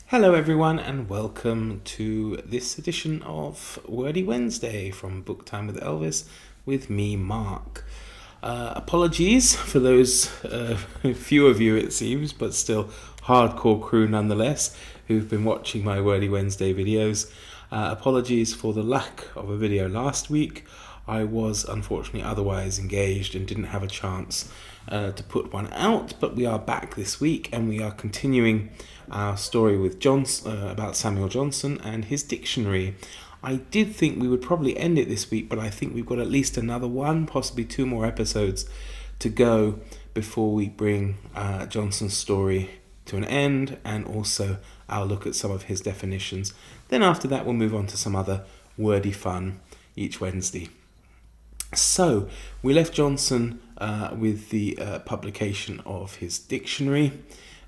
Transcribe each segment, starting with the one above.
Hello everyone and welcome to this edition of Wordy Wednesday from Book Time with Elvis with me, Mark. Apologies for those few of you it seems, but still hardcore crew nonetheless, who've been watching my Wordy Wednesday videos. Apologies for the lack of a video last week. I was unfortunately otherwise engaged and didn't have a chance to put one out, but we are back this week and we are continuing our story with about Samuel Johnson and his dictionary. I did think we would probably end it this week, but I think we've got at least another one, possibly two more episodes to go before we bring Johnson's story to an end, and also I'll look at some of his definitions. Then after that we'll move on to some other wordy fun each Wednesday. So we left Johnson with the publication of his dictionary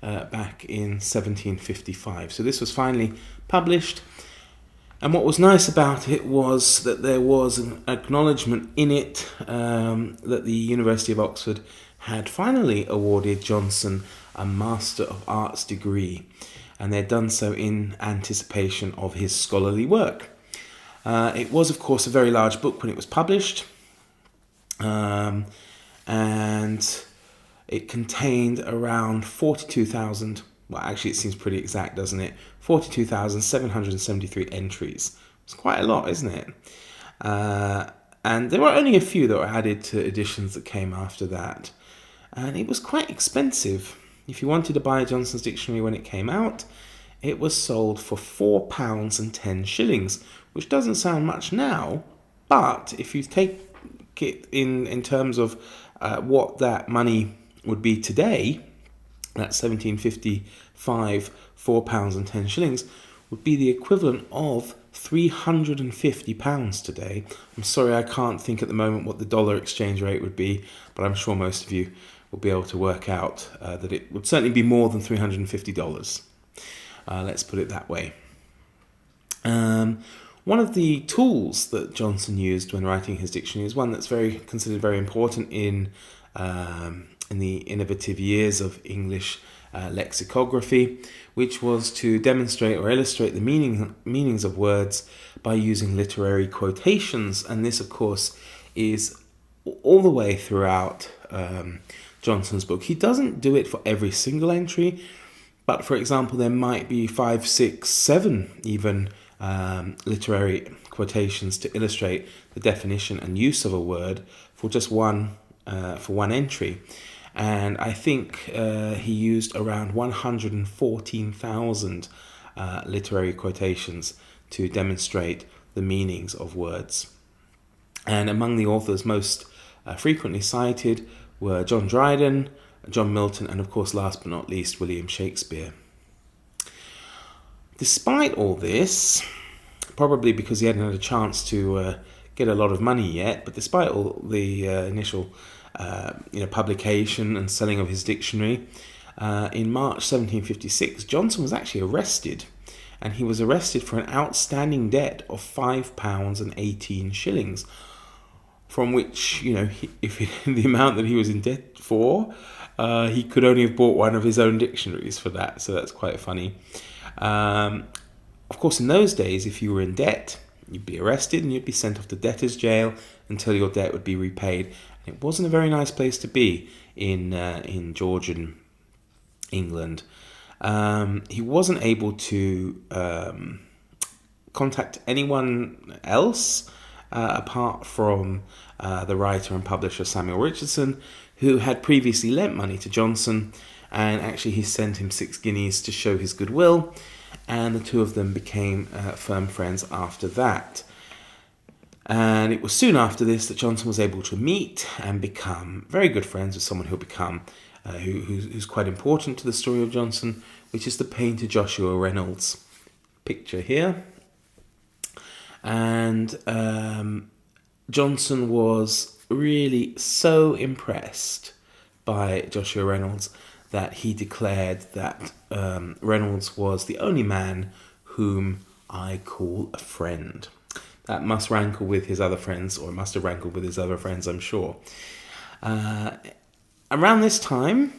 back in 1755. So this was finally published, and what was nice about it was that there was an acknowledgement in it that the University of Oxford had finally awarded Johnson a Master of Arts degree, and they'd done so in anticipation of his scholarly work. It was, of course, a very large book when it was published, and it contained around 42,000, well actually it seems pretty exact, doesn't it? 42,773 entries. It's quite a lot, isn't it? And there were only a few that were added to editions that came after that. And it was quite expensive. If you wanted to buy Johnson's dictionary when it came out, it was sold for £4.10, which doesn't sound much now, but if you take it in terms of what that money would be today, that 1755, £4.10 would be the equivalent of £350 today. I'm sorry, I can't think at the moment what the dollar exchange rate would be, but I'm sure most of you will be able to work out that it would certainly be more than $350. Let's put it that way. One of the tools that Johnson used when writing his dictionary is one that's considered very important in the innovative years of English lexicography, which was to demonstrate or illustrate the meanings of words by using literary quotations. And this, of course, is all the way throughout Johnson's book. He doesn't do it for every single entry, but for example, there might be 5, 6, 7 even literary quotations to illustrate the definition and use of a word for just one entry. And I think he used around 114,000 literary quotations to demonstrate the meanings of words. And among the authors most frequently cited were John Dryden, John Milton, and of course, last but not least, William Shakespeare. Despite all this, probably because he hadn't had a chance to get a lot of money yet, but despite all the initial publication and selling of his dictionary, in March 1756, Johnson was actually arrested, and he was arrested for an outstanding debt of £5.18, from which, the amount that he was in debt for, he could only have bought one of his own dictionaries for that, so that's quite funny. Of course, in those days, if you were in debt, you'd be arrested and you'd be sent off to debtor's jail until your debt would be repaid. And it wasn't a very nice place to be in Georgian England. He wasn't able to contact anyone else apart from the writer and publisher Samuel Richardson, who had previously lent money to Johnson, and actually he sent him 6 guineas to show his goodwill, and the two of them became firm friends after that. And it was soon after this that Johnson was able to meet and become very good friends with someone who's quite important to the story of Johnson, which is the painter Joshua Reynolds. Picture here. And Johnson was really so impressed by Joshua Reynolds that he declared that Reynolds was the only man whom I call a friend. That must rankle with his other friends, or must have rankled with his other friends, I'm sure. Around this time,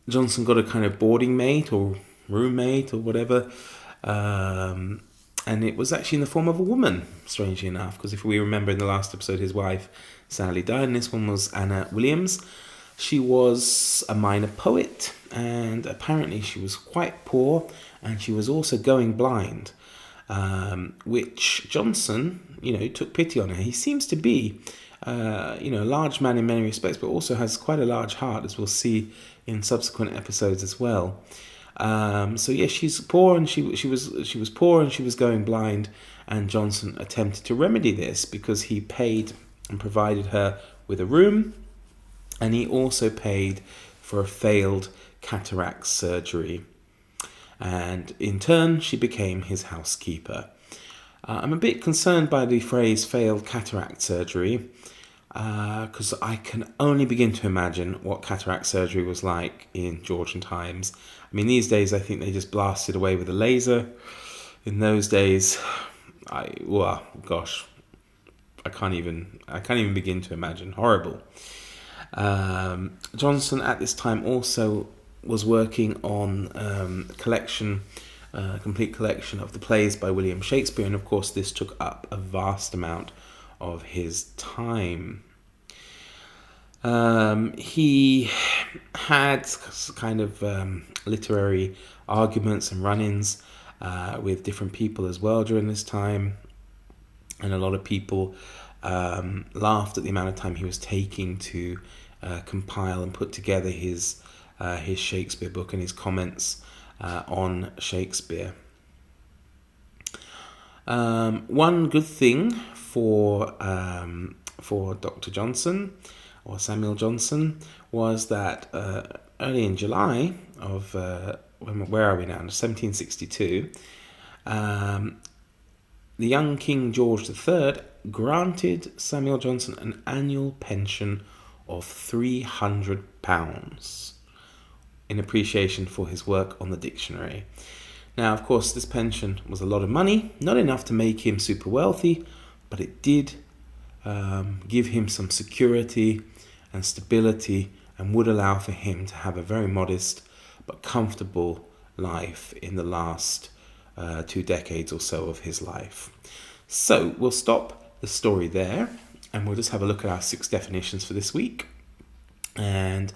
Johnson got a kind of boarding mate or roommate or whatever, and it was actually in the form of a woman, strangely enough, because if we remember in the last episode, his wife sadly died, and this one was Anna Williams. She was a minor poet, and apparently she was quite poor, and she was also going blind, which Johnson, took pity on her. He seems to be, a large man in many respects, but also has quite a large heart, as we'll see in subsequent episodes as well. She's poor, and she was poor, and she was going blind, and Johnson attempted to remedy this because he paid and provided her with a room, and he also paid for a failed cataract surgery, and in turn she became his housekeeper. I'm a bit concerned by the phrase failed cataract surgery, because I can only begin to imagine what cataract surgery was like in Georgian times. I mean, these days I think they just blasted away with a laser. In those days, I can't even begin to imagine. Horrible. Johnson at this time also was working on a complete collection of the plays by William Shakespeare, and of course this took up a vast amount of his time. He had kind of literary arguments and run-ins with different people as well during this time, and a lot of people laughed at the amount of time he was taking to compile and put together his Shakespeare book and his comments on Shakespeare. One good thing for Dr. Johnson, or Samuel Johnson, was that early in July of, where are we now, 1762, the young King George III granted Samuel Johnson an annual pension of £300 in appreciation for his work on the dictionary. Now, of course, this pension was a lot of money, not enough to make him super wealthy, but it did give him some security and stability, and would allow for him to have a very modest but comfortable life in the last 2 decades or so of his life. So we'll stop the story there, and we'll just have a look at our 6 definitions for this week. And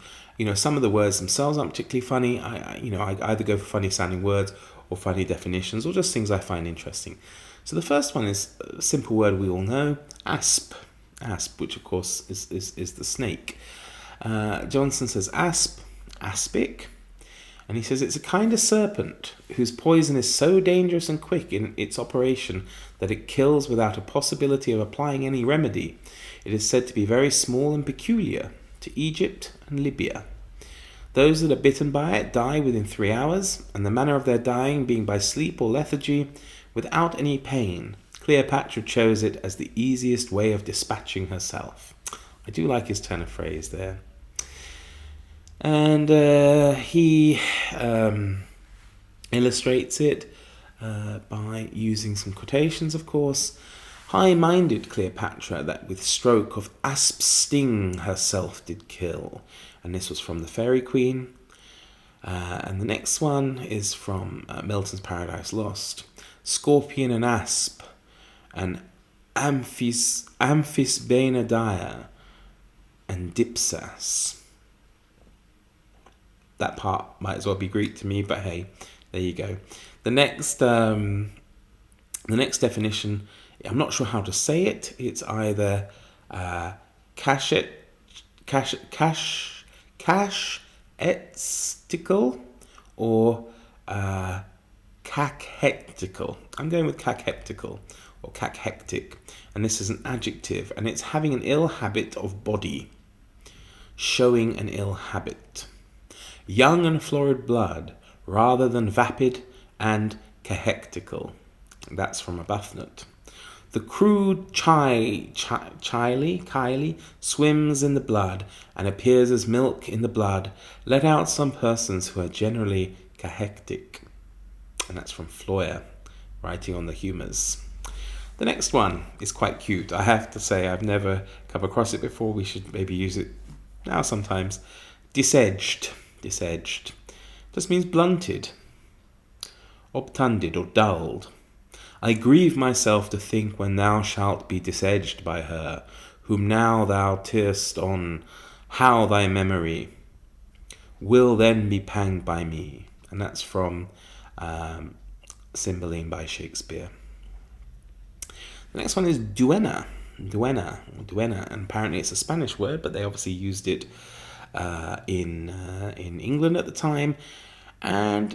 some of the words themselves aren't particularly funny. I either go for funny sounding words or funny definitions, or just things I find interesting. So the first one is a simple word we all know, asp, which of course is the snake. Johnson says aspic, and he says it's a kind of serpent whose poison is so dangerous and quick in its operation that it kills without a possibility of applying any remedy. It is said to be very small and peculiar to Egypt and Lybia. Those that are bitten by it die within 3 hours, and the manner of their dying being by sleep or lethargy, without any pain. Cleopatra chose it as the easiest way of dispatching herself. I do like his turn of phrase there. And he illustrates it by using some quotations, of course. High-minded Cleopatra, that with stroke of asp sting herself did kill. And this was from the Fairy Queen. And the next one is from Milton's Paradise Lost. Scorpion and asp, and amphisbæna dire, and dipsas. That part might as well be Greek to me, but hey, there you go. The next definition, I'm not sure how to say it. It's either cachectical or cahectical. I'm going with cachectical or cachectick, and this is an adjective, and it's having an ill habit of body, showing an ill habit. Young and florid blood, rather than vapid and cahectical. That's from Arbuthnot. The crude chyle swims in the blood and appears as milk in the blood, let out some persons who are generally cahectic. And that's from Floyer, writing on the humours. The next one is quite cute. I have to say, I've never come across it before. We should maybe use it now sometimes. Disedged. disedged. Just means blunted, obtunded or dulled. I grieve myself to think when thou shalt be disedged by her, whom now thou tearest on, how thy memory will then be panged by me. And that's from Cymbeline by Shakespeare. The next one is Duena. Duena, and apparently it's a Spanish word, but they obviously used it in England at the time. And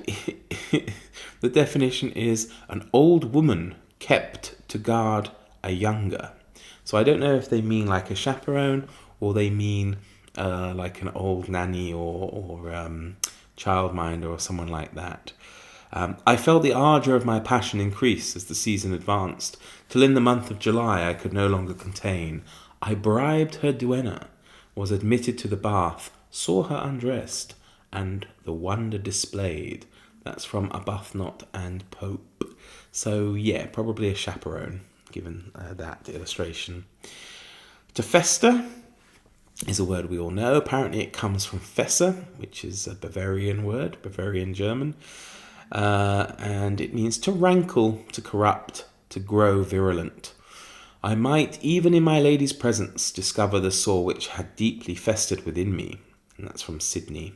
the definition is an old woman kept to guard a younger. So I don't know if they mean like a chaperone or they mean like an old nanny or childminder or someone like that. I felt the ardour of my passion increase as the season advanced, till in the month of July I could no longer contain. I bribed her duenna, was admitted to the bath, saw her undressed, and the wonder displayed. That's from Arbuthnot and Pope. So yeah, probably a chaperone, given that illustration. To fester is a word we all know. Apparently it comes from Fässer, which is a Bavarian word, Bavarian German. And it means to rankle, to corrupt, to grow virulent. I might, even in my lady's presence, discover the sore which had deeply festered within me. And that's from Sydney.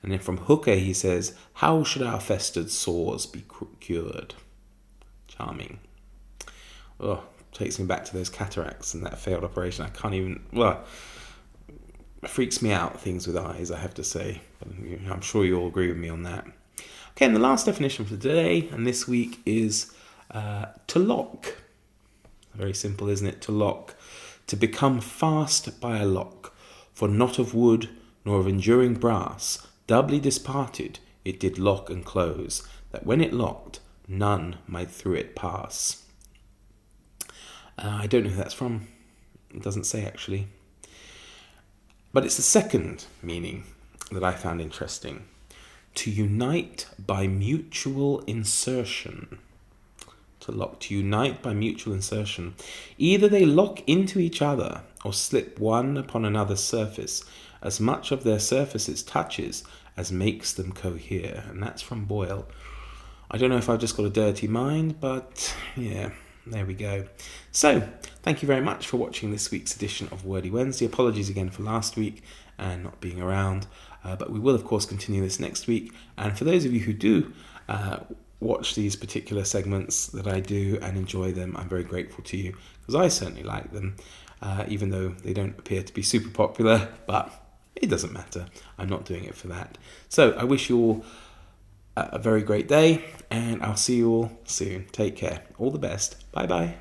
And then from Hooker he says, how should our festered sores be cured? Charming. Oh, takes me back to those cataracts and that failed operation. I can't even, it freaks me out, things with eyes, I have to say. I'm sure you all agree with me on that. Okay, and the last definition for today and this week is to lock. Very simple, isn't it? To lock. To become fast by a lock. For not of wood, nor of enduring brass, doubly disparted, it did lock and close, that when it locked, none might through it pass. I don't know who that's from. It doesn't say, actually. But it's the second meaning that I found interesting. To unite by mutual insertion. To lock, to unite by mutual insertion. Either they lock into each other or slip one upon another's surface, as much of their surfaces touches as makes them cohere. And that's from Boyle. I don't know if I've just got a dirty mind, but yeah, there we go. So, thank you very much for watching this week's edition of Wordy Wednesday. Apologies again for last week and not being around. But we will, of course, continue this next week. And for those of you who do watch these particular segments that I do and enjoy them, I'm very grateful to you, because I certainly like them, even though they don't appear to be super popular. But it doesn't matter. I'm not doing it for that. So I wish you all a very great day, and I'll see you all soon. Take care. All the best. Bye-bye.